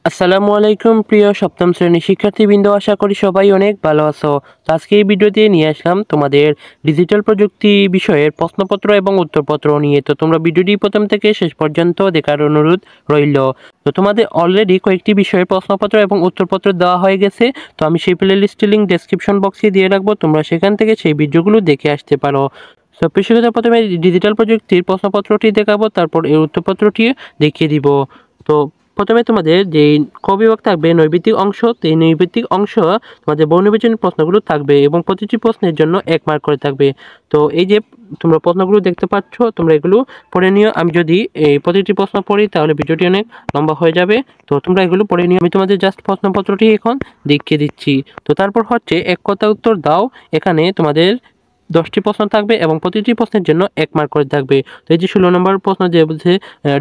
আসসালামু আলাইকুম প্রিয় সপ্তম শ্রেণীর শিক্ষার্থীবৃন্দ, আশা করি সবাই অনেক ভালো আছো। তো আজকে এই ভিডিওতে নিয়ে আসলাম তোমাদের ডিজিটাল প্রযুক্তি বিষয়ের প্রশ্নপত্র এবং উত্তরপত্র নিয়ে। তো তোমরা ভিডিওটি প্রথম থেকে শেষ পর্যন্ত দেখার অনুরোধ রইল। তো তোমাদের অলরেডি কয়েকটি বিষয়ের প্রশ্নপত্র এবং উত্তরপত্র দেওয়া হয়ে গেছে। তো আমি সেই প্লে লিস্টের লিঙ্ক ডেসক্রিপশন বক্সে দিয়ে রাখবো, তোমরা সেখান থেকে সেই ভিডিওগুলো দেখে আসতে পারো। তো প্রিয় প্রথমে ডিজিটাল প্রযুক্তির প্রশ্নপত্রটি দেখাবো, তারপর এই উত্তরপত্রটি দেখিয়ে দিব। তো প্রথমে তোমাদের যে ক বিভাগ থাকবে নৈবিত্তিক অংশ, তো এই নৈবিত্তিক অংশ তোমাদের বহুনির্বাচনী প্রশ্নগুলো থাকবে এবং প্রতিটি প্রশ্নের জন্য 1 মার্ক করে থাকবে। তো এই যে তোমরা প্রশ্নগুলো দেখতে পাচ্ছ, তোমরা এগুলো পড়ে নিও। আমি যদি এই প্রতিটি প্রশ্ন পড়ি তাহলে ভিডিওটি অনেক লম্বা হয়ে যাবে, তো তোমরা এগুলো পড়ে নিও। আমি তোমাদের জাস্ট প্রশ্নপত্রটি এখন দেখিয়ে দিচ্ছি। তো তারপর হচ্ছে এক কথা উত্তর দাও। এখানে তোমাদের 10টি প্রশ্ন থাকবে এবং প্রতিটি প্রশ্নের জন্য 1 মার্ক করে থাকবে। তো এই যে 16 নম্বর প্রশ্ন যে বলছে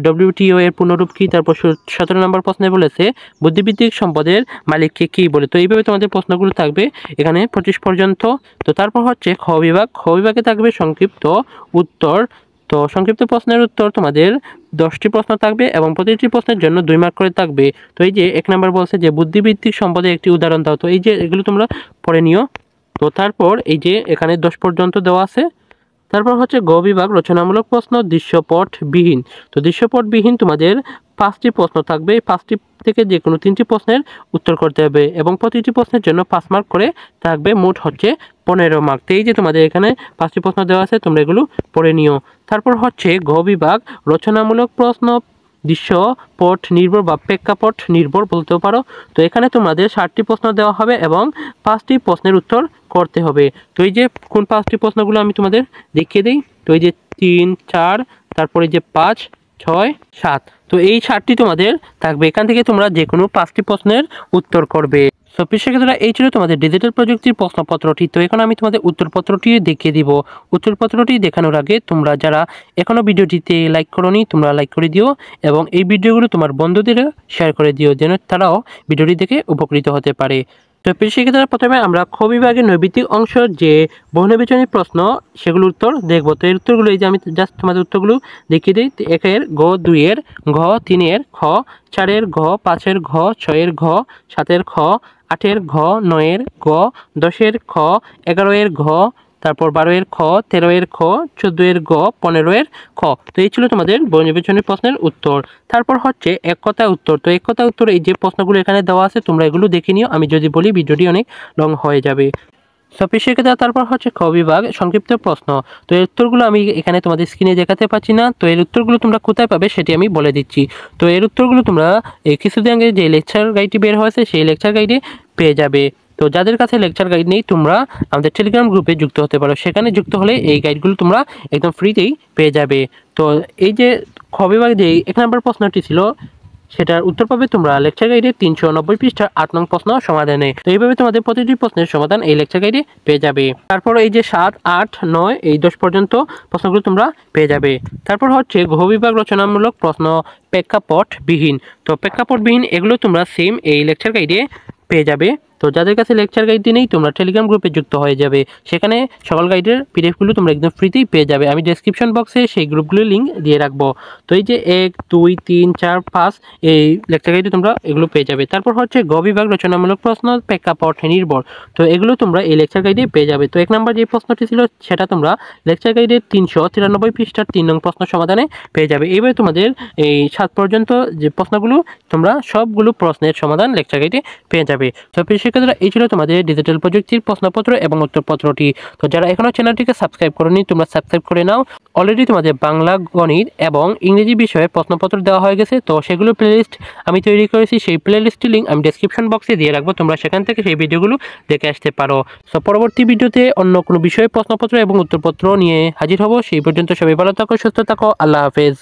ডব্লিউটিও এর পুনরূপ কি, তারপর 17 নম্বর প্রশ্নে বলেছে বুদ্ধিবৃত্তিক সম্পদের মালিককে কি বলে। তো এইভাবে তোমাদের প্রশ্নগুলো থাকবে এখানে 25 পর্যন্ত। তো তারপর হচ্ছে খ বিভাগ, খ বিভাগে থাকবে সংক্ষিপ্ত উত্তর। তো সংক্ষিপ্ত প্রশ্নের উত্তর তোমাদের 10টি প্রশ্ন থাকবে এবং প্রতিটি প্রশ্নের জন্য 2 মার্ক করে থাকবে। তো এই যে 1 নম্বর বলছে যে বুদ্ধিবৃত্তিক সম্পদের একটি উদাহরণ দাও। তো এই যে এগুলো তোমরা পড়ে নিও। তো তারপর এই যে এখানে 10 পর্যন্ত দেওয়া আছে। তারপর হচ্ছে গ বিভাগ রচনামূলক প্রশ্ন দৃশ্যপটবিহীন। তো দৃশ্যপটবিহীন তোমাদের 5টি প্রশ্ন থাকবে। এই 5টি থেকে যে কোনো 3টি প্রশ্নের উত্তর করতে হবে এবং প্রতিটি প্রশ্নের জন্য 5 মার্ক করে থাকবে, মোট হচ্ছে 15 মার্ক। তো এই যে তোমাদের এখানে 5টি প্রশ্ন দেওয়া আছে, তোমরা এগুলো পড়ে নিও। তারপর হচ্ছে ঘ বিভাগ রচনামূলক প্রশ্ন দৃশ্যপট নির্ভর বা প্রেক্ষাপট নির্ভর বলতেও পারো। তো এখানে তোমাদের 60টি প্রশ্ন দেওয়া হবে এবং 5টি প্রশ্নের উত্তর করতে হবে। তো এই যে কোন 5টি প্রশ্নগুলো আমি তোমাদের দেখিয়ে দিই। তো এই যে 3, 4, তারপরে যে 5, 6, 7। তো এই 7টি তোমাদের থাকবে। এখান থেকে তোমরা যে কোনো 5টি প্রশ্নের উত্তর করবে। তো শিক্ষার্থীরা, এই ছিল তোমাদের ডিজিটাল প্রযুক্তির প্রশ্নপত্রটি। তো এখন আমি তোমাদের উত্তরপত্রটি দেখিয়ে দিব। উত্তরপত্রটি দেখানোর আগে তোমরা যারা এখনও ভিডিওটিতে লাইক করোনি, তোমরা লাইক করে দিও এবং এই ভিডিওগুলো তোমার বন্ধুদের শেয়ার করে দিও, যেন তারাও ভিডিওটি দেখে উপকৃত হতে পারে। তো শিক্ষার্থীরা, প্রথমে আমরা খ বিভাগের নৈবিত্তিক অংশ যে বহুনির্বাচনী প্রশ্ন সেগুলোর উত্তর দেখবো। তো এর উত্তরগুলো এই যে আমি জাস্ট তোমাদের উত্তরগুলো দেখিয়ে দিই। 1-এর গ, 2-এর ঘ, 3-এর খ, 4-এর ঘ, 5-এর ঘ, 6-এর ঘ, 7-এর খ, 8-এর ঘ, 9-এর গ, 10-এর খ, 11-এর ঘ, তারপর 12-এর খ, 13-এর খ, 14-এর গ, 15-এর খ। তো এই ছিল তোমাদের বহুনির্বাচনী প্রশ্নের উত্তর। তারপর হচ্ছে এক কথা উত্তর। তো এক কথা উত্তর এই যে প্রশ্নগুলো এখানে দেওয়া আছে, তোমরা এগুলো দেখে নিও। আমি যদি বলি ভিডিওটি অনেক লং হয়ে যাবে। তারপর হচ্ছে খ বিভাগ সংক্ষিপ্ত প্রশ্ন। তো এর উত্তরগুলো আমি এখানে তোমাদের স্ক্রিনে দেখাতে পাচ্ছি না। তো এর উত্তরগুলো তোমরা কোথায় পাবে সেটি আমি বলে দিচ্ছি। তো এর উত্তরগুলো তোমরা এই কিছুদিন আগে যে লেকচার গাইডটি বের হয়েছে সেই লেকচার গাইডে পেয়ে যাবে। তো যাদের কাছে লেকচার গাইড নেই, তোমরা আমাদের টেলিগ্রাম গ্রুপে যুক্ত হতে পারো। সেখানে যুক্ত হলে এই গাইডগুলো তোমরা একদম ফ্রিতেই পেয়ে যাবে। তো এই যে খ বিভাগে যে 1 নম্বর প্রশ্নটি ছিল, সেটার উত্তর পাবে তোমরা লেকচার গাইডে 390 পৃষ্ঠার 8 নং প্রশ্ন সমাধানে। তো এইভাবে তোমাদের প্রতিটি প্রশ্নের সমাধান এই লেকচার গাইডে পেয়ে যাবে। তারপর এই যে 7, 8, 9 এই 10 পর্যন্ত প্রশ্নগুলো তোমরা পেয়ে যাবে। তারপর হচ্ছে ঘ বিভাগ রচনামূলক প্রশ্ন প্রেক্ষাপটবিহীন। তো প্রেক্ষাপটবিহীন এগুলো তোমরা সেম এই লেকচার গাইডে পেয়ে যাবে। তো যাদের কাছে লেকচার গাইডটি নেই, তোমরা টেলিগ্রাম গ্রুপে যুক্ত হয়ে যাবে। সেখানে সকল গাইডের পিডিএফগুলো তোমরা একদম ফ্রিতেই পেয়ে যাবে। আমি ডেসক্রিপশন বক্সে সেই গ্রুপগুলোর লিঙ্ক দিয়ে রাখবো। তো এই যে 1, 2, 3, 4, 5 এই লেকচার গাইডে তোমরা এগুলো পেয়ে যাবে। তারপর হচ্ছে গ বিভাগ রচনামূলক প্রশ্ন প্রেক্ষাপট নির্ভর। তো এগুলো তোমরা এই লেকচার গাইডে পেয়ে যাবে। তো 1 নম্বর যে প্রশ্নটি ছিল সেটা তোমরা লেকচার গাইডের 393 পৃষ্ঠার 3 নং প্রশ্ন সমাধানে পেয়ে যাবে। এইভাবে তোমাদের এই 7 পর্যন্ত যে প্রশ্নগুলো তোমরা সবগুলো প্রশ্নের সমাধান লেকচার গাইডে পেয়ে যাবে। তো শিক্ষার্থীরা, এই ছিল তোমাদের ডিজিটাল প্রযুক্তির প্রশ্নপত্র এবং উত্তরপত্রটি। তো যারা এখনো চ্যানেলটিকে সাবস্ক্রাইব করোনি, তোমরা সাবস্ক্রাইব করে নাও। অলরেডি তোমাদের বাংলা, গণিত এবং ইংরেজি বিষয়ে প্রশ্নপত্র দেওয়া হয়ে গেছে। তো সেগুলো প্লেলিস্ট আমি তৈরি করেছি। সেই প্লেলিস্টের লিঙ্ক আমি ডেসক্রিপশন বক্সে দিয়ে রাখবো, তোমরা সেখান থেকে সেই ভিডিওগুলো দেখে আসতে পারো। তো পরবর্তী ভিডিওতে অন্য কোনো বিষয়ে প্রশ্নপত্র এবং উত্তরপত্র নিয়ে হাজির হব। সেই পর্যন্ত সবাই ভালো থাকো, সুস্থ থাকো। আল্লাহ হাফেজ।